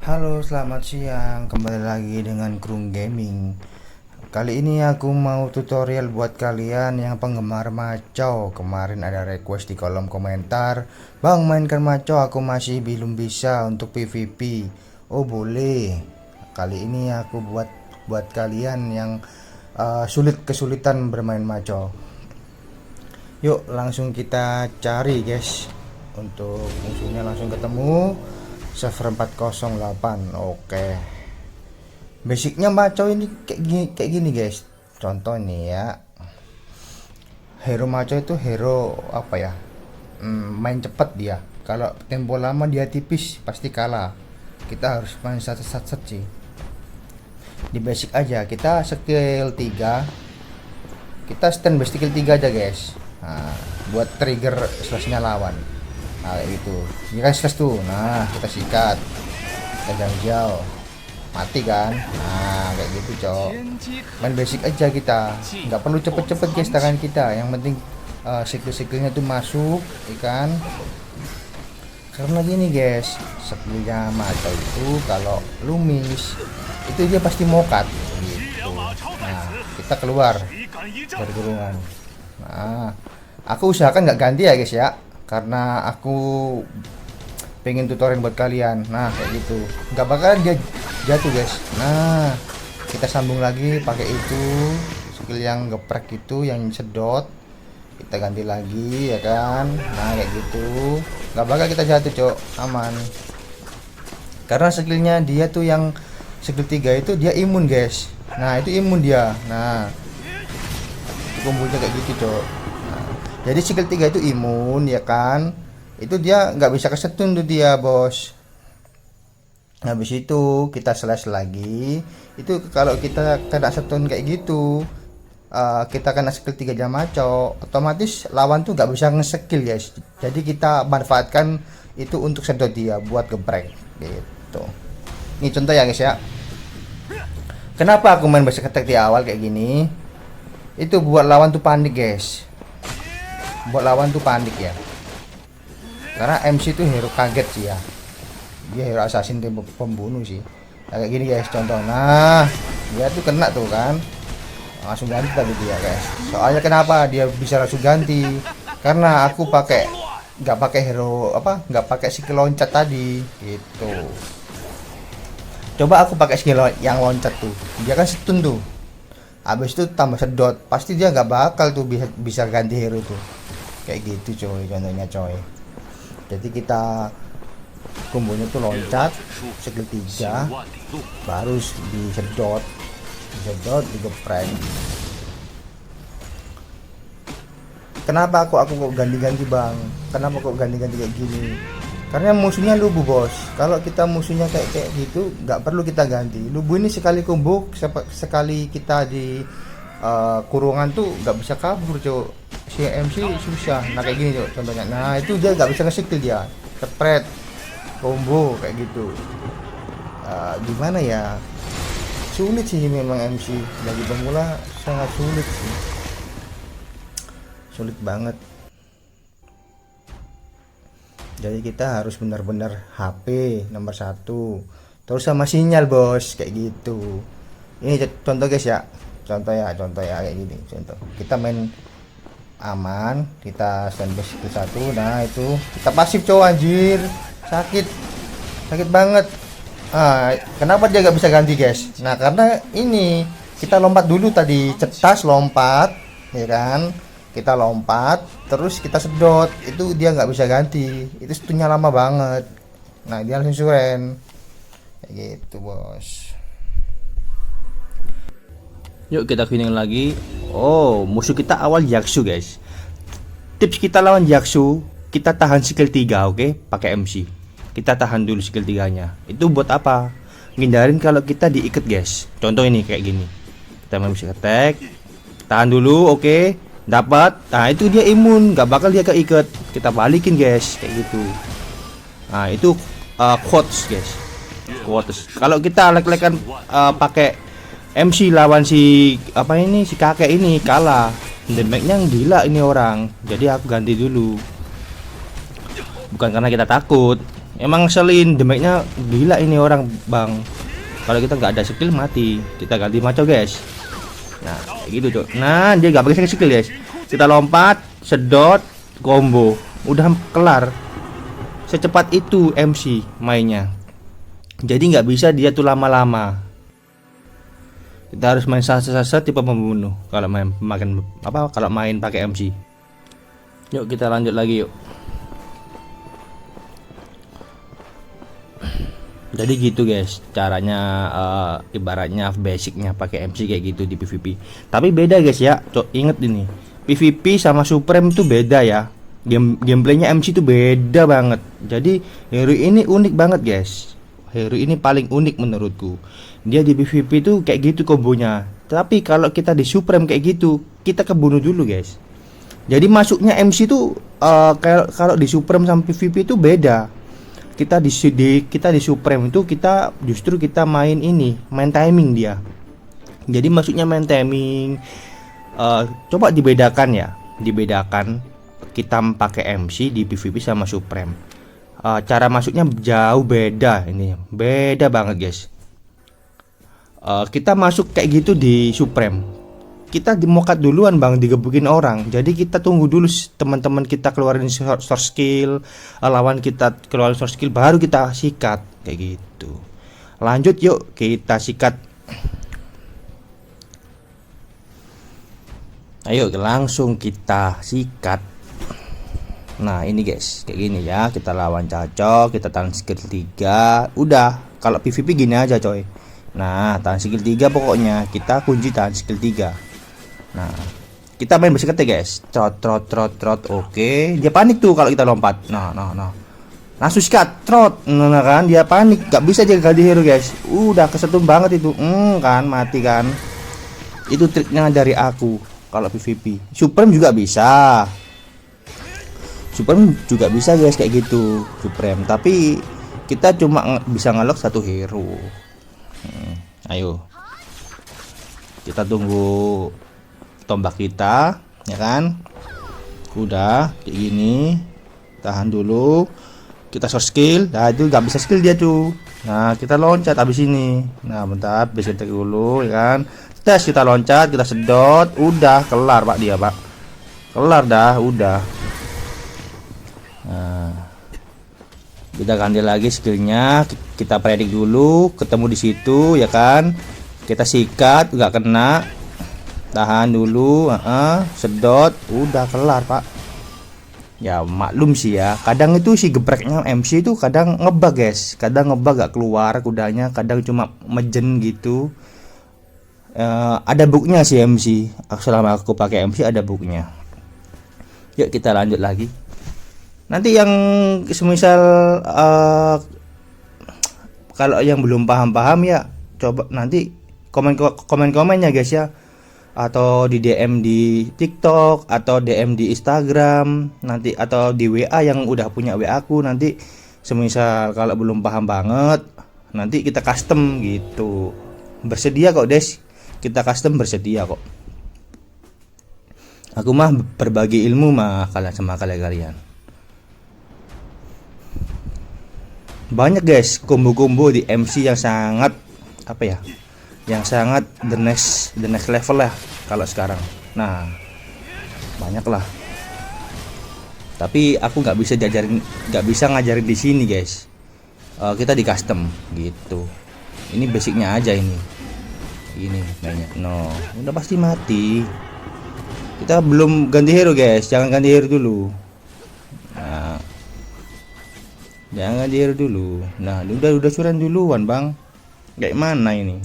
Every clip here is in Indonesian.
Halo, selamat siang. Kembali lagi dengan Krung Gaming. Kali ini aku mau tutorial buat kalian yang penggemar Macau. Kemarin ada request di kolom komentar, "Bang, mainkan Macau, aku masih belum bisa untuk PVP." Oh, boleh. Kali ini aku buat kalian yang kesulitan bermain Macau. Yuk, langsung kita cari, guys. Untuk musuhnya langsung ketemu. Server 408. Oke. Basicnya Macau ini kayak gini guys. Contoh nih ya. Hero Macau itu hero apa ya? Main cepat dia. Kalau tempo lama dia tipis pasti kalah. Kita harus main sat-sat sih. Di basic aja kita skill 3. Kita stand by skill 3 aja guys. Nah, buat trigger slashnya lawan. Nah kayak gitu. Ini kan slash tuh. Nah kita sikat. Kita jauh, mati kan. Nah kayak gitu cok. Main basic aja kita, nggak perlu cepet-cepet guys tangan kita, yang penting siklus-siklusnya tuh masuk ikan. Karena gini guys, skillnya Macau itu kalau lu miss itu dia pasti mokat gitu. Nah kita keluar dari gulungan. Nah aku usahakan nggak ganti ya guys ya, karena aku pengen tutorial buat kalian. Nah kayak gitu, nggak bakal dia jatuh guys. Nah kita sambung lagi pakai itu skill yang geprek itu, yang sedot kita ganti lagi ya kan. Nah kayak gitu, nggak bakal kita jatuh cok, aman. Karena skillnya dia tuh yang skill 3 itu dia imun guys. Nah itu imun dia. Nah kombonya kayak gitu cok. Nah, jadi skill 3 itu imun ya kan, itu dia nggak bisa kesetun tuh dia bos. Habis itu kita slash lagi. Itu kalau kita kena setun kayak gitu, kita kena skill 3 jam Macau, otomatis lawan tuh nggak bisa nge-skill guys. Jadi kita manfaatkan itu untuk sedot dia buat geprek gitu. Ini contoh ya guys ya. Kenapa aku main basic attack di awal kayak gini? Itu buat lawan tuh panik guys. Buat lawan tuh panik ya. Karena MC itu hero kaget sih ya, dia hero assassin pembunuh sih. Nah, kayak gini guys contoh. Nah dia tuh kena tuh kan, langsung ganti tadi dia guys. Soalnya kenapa dia bisa langsung ganti, karena aku nggak pakai hero apa, nggak pakai skill loncat tadi gitu. Coba aku pakai skill yang loncat tuh, dia kan stun tuh, habis itu tambah sedot, pasti dia nggak bakal tuh bisa ganti hero tuh. Kayak gitu coy, contohnya coy. Jadi kita kombonya tuh loncat skill 3 baru disedot digeprek. Kenapa aku kok ganti-ganti bang, kenapa kok ganti-ganti kayak gini? Karena musuhnya lubu bos. Kalau kita musuhnya kayak gitu nggak perlu kita ganti. Lubu ini sekali combo, sekali kita di kurungan tuh nggak bisa kabur cok. Si MC susah. Nah kayak gini cok contohnya. Nah itu dia nggak bisa nge-skill, dia kepret combo kayak gitu. Gimana ya, sulit sih memang MC bagi pemula, sangat sulit sih, sulit banget. Jadi kita harus benar-benar HP nomor satu, terus sama sinyal bos kayak gitu. Ini contoh guys ya, contoh ya kayak gini. Contoh kita main aman, kita standby skill 1. Nah itu kita pasif cowok, anjir sakit banget. Kenapa dia nggak bisa ganti guys? Nah karena ini kita lompat dulu tadi, cetas lompat ya kan, kita lompat terus kita sedot, itu dia nggak bisa ganti, itu stunnya lama banget. Nah dia langsung suren kayak gitu bos. Yuk kita kuning lagi. Oh, musuh kita awal Yaksu guys. Tips kita lawan Yaksu, kita tahan skill 3, oke? Pakai MC. Kita tahan dulu skill 3-nya. Itu buat apa? Ngindarin kalau kita diikat guys. Contoh ini kayak gini. Kita main music attack. Tahan dulu, oke? Dapat. Nah, itu dia imun, nggak bakal dia keikat. Kita balikin guys, kayak gitu. Nah, itu quotes guys. Quotes. Kalau kita lek-lekan pakai MC lawan si apa ini, si kakek ini kalah, damage-nya gila ini orang. Jadi aku ganti dulu, bukan karena kita takut Emang selin damage-nya gila ini orang bang. Kalau kita nggak ada skill mati. Kita ganti maco guys. Nah kayak gitu cok. Nah dia nggak pakai skill guys. Kita lompat, sedot, combo, udah kelar. Secepat itu MC mainnya. Jadi nggak bisa dia tuh lama-lama. Kita harus main sasa-sasa tipe pembunuh kalau main kalau main pakai MC. Yuk kita lanjut lagi yuk. Jadi gitu guys caranya, ibaratnya basicnya pakai MC kayak gitu di PvP. Tapi beda guys ya, inget ini PvP sama Supreme itu beda ya. Gameplaynya MC itu beda banget. Jadi hero ini unik banget guys. Hero ini paling unik menurutku. Dia di PvP itu kayak gitu kombonya. Tapi kalau kita di Supreme kayak gitu, kita kebunuh dulu guys. Jadi masuknya MC itu kalau di Supreme sama PvP itu beda. Kita di Supreme itu kita justru kita main timing dia. Jadi maksudnya main timing. Coba dibedakan ya, kita pakai MC di PvP sama Supreme. Cara masuknya jauh beda, ini beda banget guys. Kita masuk kayak gitu di Supreme. Kita dimokat duluan bang, digebukin orang. Jadi kita tunggu dulu teman-teman kita keluarin source skill, lawan kita keluarin source skill, baru kita sikat kayak gitu. Lanjut yuk kita sikat. Ayo langsung kita sikat. Nah ini guys kayak gini ya, kita lawan cocok, kita tahan skill 3. Udah, kalau PvP gini aja coy. Nah tahan skill 3 pokoknya, kita kunci tahan skill 3. Nah, kita main basic ya guys. Trot. Oke, dia panik tuh kalau kita lompat. Nah. Langsung sikat, trot. Nah kan, dia panik, gak bisa dia ganti hero guys. Udah kesetun banget itu. Kan mati kan. Itu triknya dari aku kalau PvP. Supreme juga bisa. Guys kayak gitu, Supreme. Tapi kita cuma bisa ngelok satu hero. Ayo. Kita tunggu tombak kita ya kan. Udah kayak gini, tahan dulu, kita short skill. Nah itu nggak bisa skill dia tuh. Nah kita loncat habis ini. Nah bentar, bisa dulu ya kan. Tes, kita loncat, kita sedot, udah kelar pak dia pak. Kelar dah, udah. Nah kita ganti lagi skillnya, kita predik dulu, ketemu di situ ya kan. Kita sikat, nggak kena. Tahan dulu, sedot, udah kelar pak. Ya maklum sih ya, kadang itu si gebreknya MC itu kadang ngebug guys, kadang ngebug gak keluar kudanya, kadang cuma mejen gitu. Ada bugnya sih MC, selama aku pakai MC ada bugnya. Yuk kita lanjut lagi. Nanti yang semisal kalau yang belum paham ya, coba nanti komen-komennya guys ya, atau di DM di TikTok atau DM di Instagram nanti, atau di WA yang udah punya WA aku. Nanti semisal kalau belum paham banget, nanti kita custom gitu. Bersedia kok Des, kita custom bersedia kok. Aku mah berbagi ilmu mah kalian sama kalian. Banyak guys combo-combo di MC yang sangat yang sangat the next level lah kalau sekarang. Nah banyak lah, tapi aku nggak bisa ngajarin di sini guys. Kita di custom gitu. Ini basicnya aja ini banyak. No udah pasti mati. Kita belum ganti hero guys, jangan ganti hero dulu. Nah jangan ganti hero dulu. Nah udah curan duluan bang, kayak mana ini.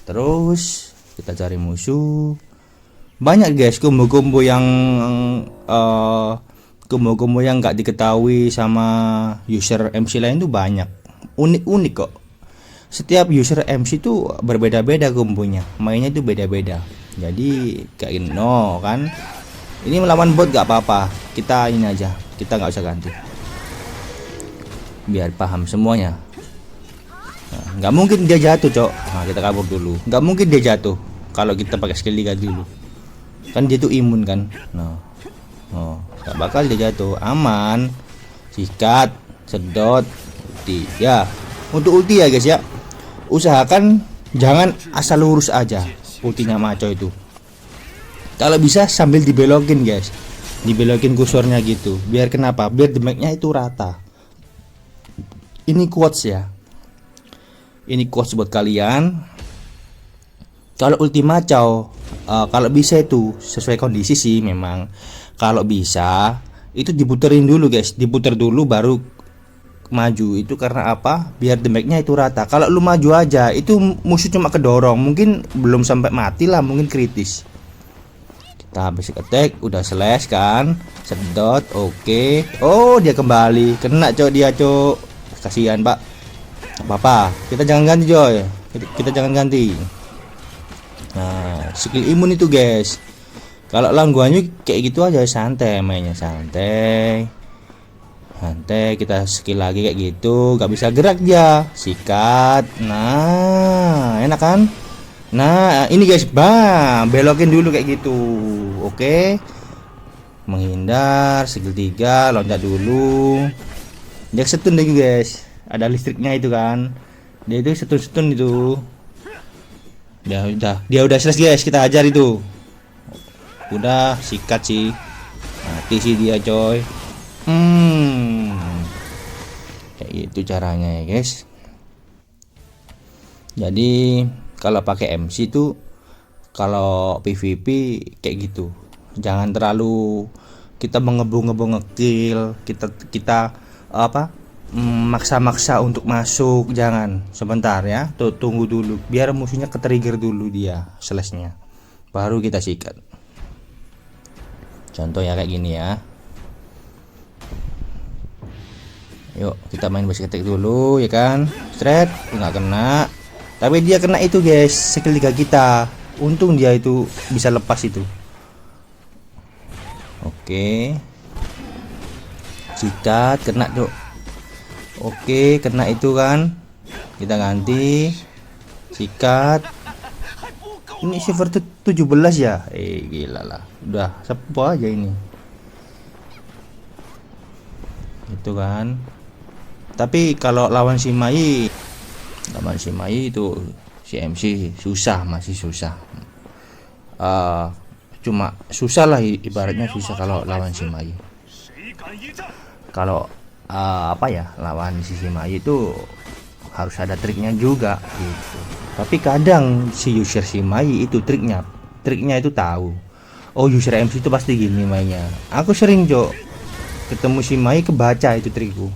Terus kita cari musuh. Banyak guys combo-combo yang nggak diketahui sama user MC lain tuh banyak. Unik-unik kok. Setiap user MC tuh berbeda-beda kombonya. Mainnya tuh beda-beda. Jadi kayak no kan. Ini melawan bot gak apa-apa. Kita ini aja. Kita nggak usah ganti. Biar paham semuanya. Nggak mungkin dia jatuh cok. Nah kita kabur dulu. Nggak mungkin dia jatuh kalau kita pakai skill 3 dulu, kan dia tuh imun kan. Nah Gak bakal dia jatuh, aman. Sikat, sedot, ulti. Ya, untuk ulti ya guys ya, usahakan jangan asal lurus aja ultinya Maco itu. Kalau bisa sambil dibelokin guys, dibelokin kursornya gitu. Biar kenapa? Biar damage-nya itu rata. Ini quotes ya, ini quotes buat kalian. Kalau ulti Maco, kalau bisa itu sesuai kondisi sih memang. Kalau bisa itu diputerin dulu guys, diputer dulu baru maju. Itu karena apa? Biar damage-nya itu rata. Kalau lu maju aja itu musuh cuma kedorong, mungkin belum sampai mati lah, mungkin kritis. Kita basic attack udah slash kan, sedot, oke. Oh dia kembali, kena cok dia cok, kasihan pak. Apa-apa, kita jangan ganti Joy, kita jangan ganti. Nah skill imun itu guys, kalau lawan guanya kayak gitu aja, santai mainnya, santai. Santai, kita skill lagi kayak gitu, gak bisa gerak dia, sikat. Nah enak kan. Nah ini guys, bang, belokin dulu kayak gitu. Oke, menghindar, skill 3, loncat dulu. Dia setun lagi guys, ada listriknya itu kan, dia itu setun itu. Dia udah selesai guys, kita ajar itu. Udah sikat sih, mati sih dia coy. Kayak gitu caranya ya guys. Jadi kalau pakai MC tuh, kalau PVP kayak gitu, jangan terlalu kita mengebung-gebung ngekill, kita apa maksa-maksa untuk masuk, jangan. Sebentar ya, tuh tunggu dulu biar musuhnya ke-trigger dulu dia slashnya, baru kita sikat. Contoh ya kayak gini ya. Yuk kita main basic attack dulu ya kan, straight nggak kena. Tapi dia kena itu guys, skill 3 kita. Untung dia itu bisa lepas itu. Oke. Sikat, kena tuh. Oke, kena itu kan. Kita ganti. Sikat. Ini server 17 ya. Gila lah. Udah sepo aja ini. Itu kan. Tapi kalau lawan si Mai itu si MC susah, masih susah. Cuma susah lah, ibaratnya susah kalau lawan si Mai. Kalau apa ya, lawan si Mai itu harus ada triknya juga gitu. Tapi kadang si user si Mai itu triknya itu tahu. Oh user MC itu pasti gini mainnya. Aku sering ketemu si Mai, kebaca itu trikku.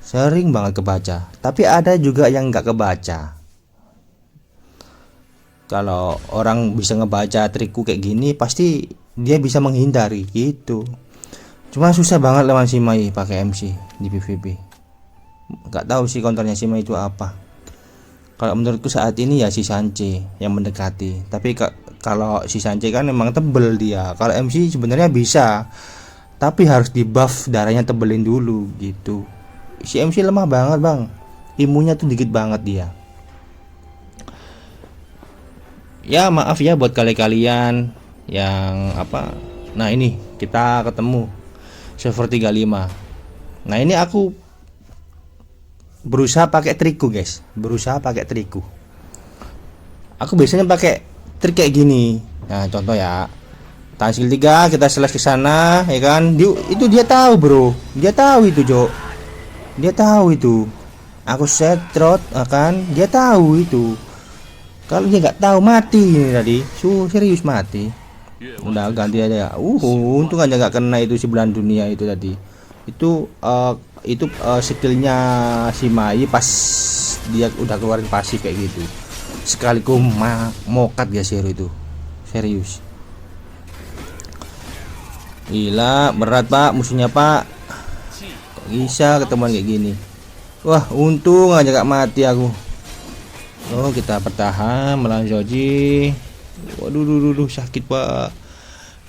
Sering banget kebaca, tapi ada juga yang nggak kebaca. Kalau orang bisa ngebaca trikku kayak gini, pasti dia bisa menghindari gitu. Cuma susah banget lawan si Mai pakai MC di PVP. Nggak tahu sih counternya si Mai itu apa. Kalau menurutku saat ini ya si Sanche yang mendekati. Tapi kalau si Sanche kan memang tebel dia. Kalau MC sebenarnya bisa, tapi harus di buff darahnya, tebelin dulu gitu. Si MC lemah banget bang, imunnya tuh dikit banget dia. Ya maaf ya buat kalian yang apa. Nah ini kita ketemu server 35. Nah ini aku berusaha pakai trikku guys, Aku biasanya pakai trik kayak gini. Nah contoh ya, tahan skill 3, kita slash ke sana ya kan. Itu dia tahu bro, dia tahu itu dia tahu itu. Aku set trot akan, dia tahu itu. Kalau dia nggak tahu mati ini tadi, serius mati. Udah ganti aja. Untung aja nggak kena itu si belahan dunia itu tadi. Itu skillnya si Mai pas dia udah keluarin pasif kayak gitu. Sekaliku mokat ya itu. Serius. Gila, berat pak musuhnya pak. Bisa ketemuan kayak gini. Wah untung aja gak mati aku. Oh kita bertahan melawan Zoji. Waduh sakit pak.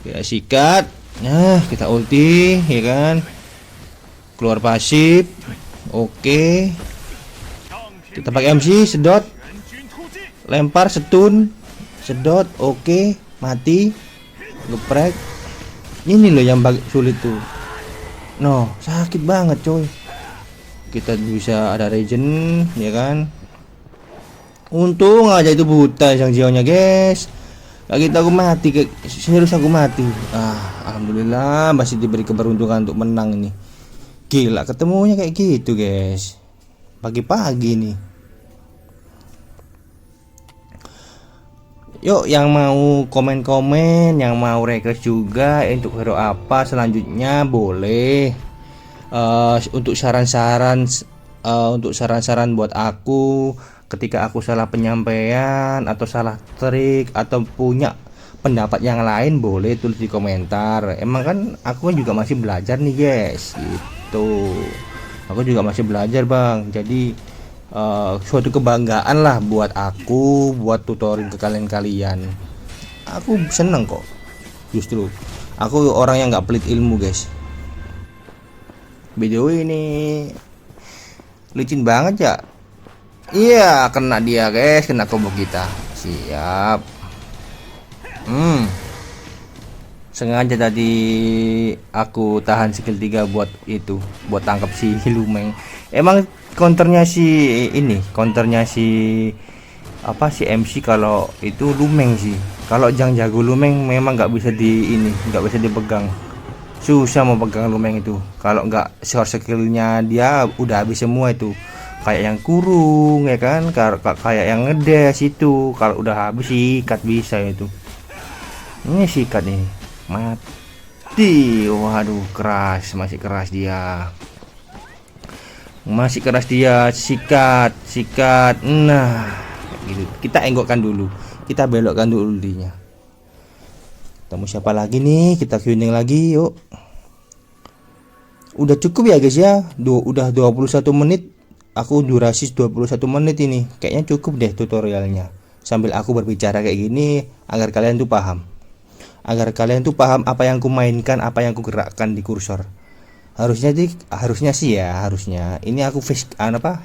Kita sikat. Nah kita ulti ya kan. Keluar pasif. Oke. Kita pakai MC sedot. Lempar setun. Sedot. Oke. Mati. Geprek. Ini loh yang sulit tuh. No, sakit banget coy. Kita bisa ada regen ya kan. Untung aja itu buta Zhang Jiaonya guys. Lagi kita aku mati, serius aku mati. Alhamdulillah masih diberi keberuntungan untuk menang ini. Gila ketemunya kayak gitu guys. Pagi-pagi nih. Yuk yang mau komen-komen, yang mau request juga untuk hero apa selanjutnya boleh. Untuk saran-saran buat aku ketika aku salah penyampaian atau salah trik atau punya pendapat yang lain boleh tulis di komentar. Emang kan aku juga masih belajar nih guys, gitu. Aku juga masih belajar bang, jadi suatu kebanggaan lah buat aku, buat tutorin ke kalian. Aku seneng kok, justru aku orang yang nggak pelit ilmu guys. Video ini licin banget ya. Iya, kena dia guys, kena combo kita. Siap. Sengaja tadi aku tahan skill 3 buat itu, buat tangkap si Lumeng. Emang counternya si MC kalau itu Lumeng sih. Kalau Zhang jago Lumeng memang nggak bisa nggak bisa dipegang. Susah mau pegang Lumeng itu. Kalau nggak short skillnya dia udah habis semua itu. Kayak yang kurung ya kan, kayak yang ngedes itu. Kalau udah habis sikat bisa itu. Ini sikat nih, mati. Waduh keras, masih keras dia. Masih keras dia, sikat. Nah, gitu. Kita enggokkan dulu, kita belokkan dulu dia. Ketemu siapa lagi nih? Kita queuing lagi, yuk. Udah cukup ya guys ya. Udah 21 menit. Aku durasi 21 menit ini. Kayaknya cukup deh tutorialnya. Sambil aku berbicara kayak gini agar kalian tuh paham. Apa yang ku mainkan, apa yang ku gerakkan di kursor. Harusnya ini aku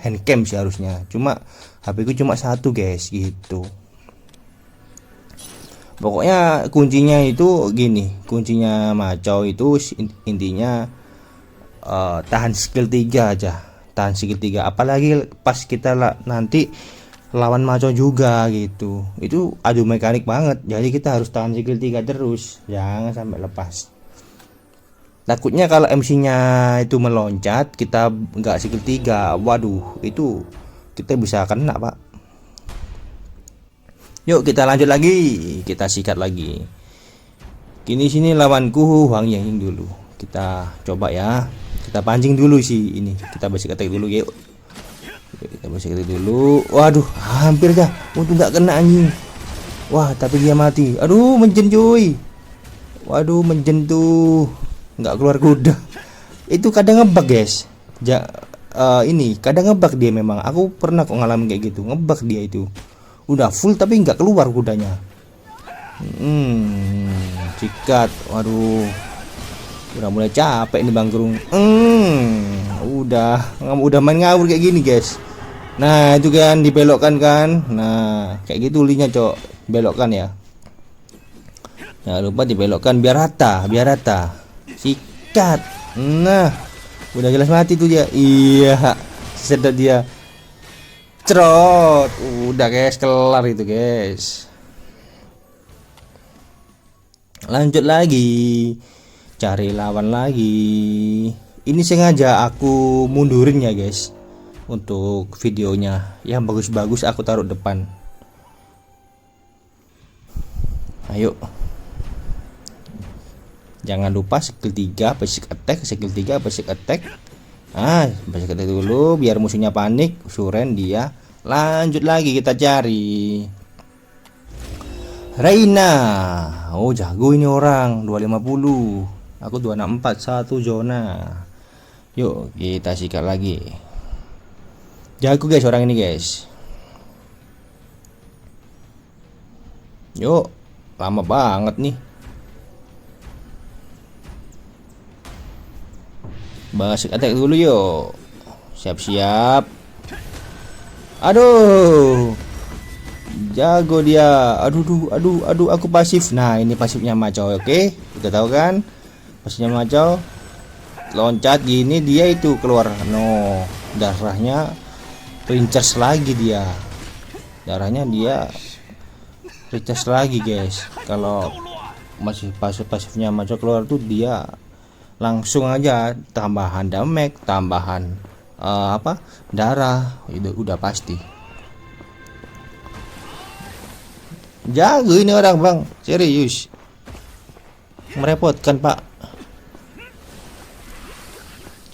handcam sih harusnya. Cuma HP ku cuma satu guys, gitu. Pokoknya kuncinya itu gini, kuncinya Macau itu intinya tahan skill 3 aja. Tahan skill 3, apalagi pas kita nanti lawan Macau juga gitu. Itu adu mekanik banget. Jadi kita harus tahan skill 3 terus, jangan sampai lepas. Takutnya kalau MC-nya itu meloncat, kita nggak skill 3. Waduh, itu kita bisa kena, Pak. Yuk kita lanjut lagi, kita sikat lagi. Sini lawanku Huang Yangying dulu. Kita coba ya. Kita pancing dulu sih ini. Kita basic attack dulu yuk. Kita basic attack dulu. Waduh, hampir dah. Untung nggak kena anjing. Wah, tapi dia mati. Aduh, menjen cuy. Waduh, menjen tuh. Nggak keluar kuda. Itu kadang ngebug guys. Ini kadang ngebug dia memang. Aku pernah kok ngalamin kayak gitu. Ngebug dia itu. Udah full tapi nggak keluar kudanya. Sikat. Waduh. Udah mulai capek nih Bang Gerung. Udah main ngawur kayak gini guys. Nah itu kan dibelokkan kan. Nah kayak gitu linya cok, belokkan ya. Jangan lupa dibelokkan biar rata. Sikat. Nah udah jelas mati tuh dia. Iya, sedot dia. Cerot. Udah guys, kelar itu guys. Lanjut lagi. Cari lawan lagi. Ini sengaja aku mundurin ya guys. Untuk videonya yang bagus-bagus aku taruh depan. Ayo. Jangan lupa skill 3 basic attack, basic attack dulu biar musuhnya panik, suren dia. Lanjut lagi kita cari Reina. Oh jago ini orang 250. Aku 264 satu zona. Yuk kita sikat lagi. Jago guys orang ini guys. Yuk, lama banget nih. Basic attack dulu yuk. Siap-siap. Aduh. Jago dia. Aduh aku pasif. Nah, ini pasifnya Macau, oke? Kita tahu kan? Pasnya Macau loncat gini, dia itu keluar no darahnya, recharge lagi dia. Darahnya dia recharge lagi guys. Kalau masih pasifnya Macau keluar tuh dia langsung aja tambahan damage, tambahan darah, itu udah pasti. Jago ini orang bang, serius merepotkan pak.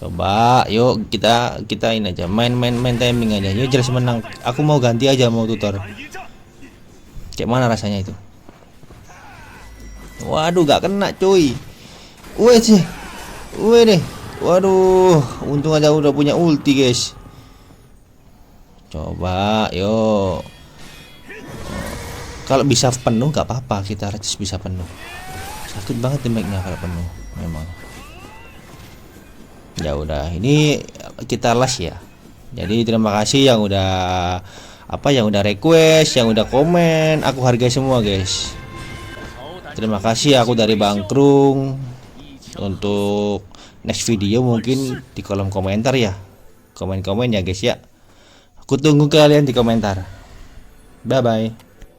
Coba yuk kita ini aja, main timing aja. Yuk jelas menang, aku mau ganti aja, mau tutor. Kayak mana rasanya itu? Waduh gak kena cuy. Wih sih, wih deh. Waduh, untung aja udah punya ulti guys. Coba yuk. Kalau bisa penuh gak apa-apa, kita harus bisa penuh. Sakit banget damage-nya kalau penuh memang. Ya udah, ini kita las ya. Jadi terima kasih yang udah request, yang udah komen, aku hargai semua guys. Terima kasih, aku dari Bang Krung. Untuk next video mungkin di kolom komentar ya. Komen-komen ya guys ya. Aku tunggu kalian di komentar. Bye bye.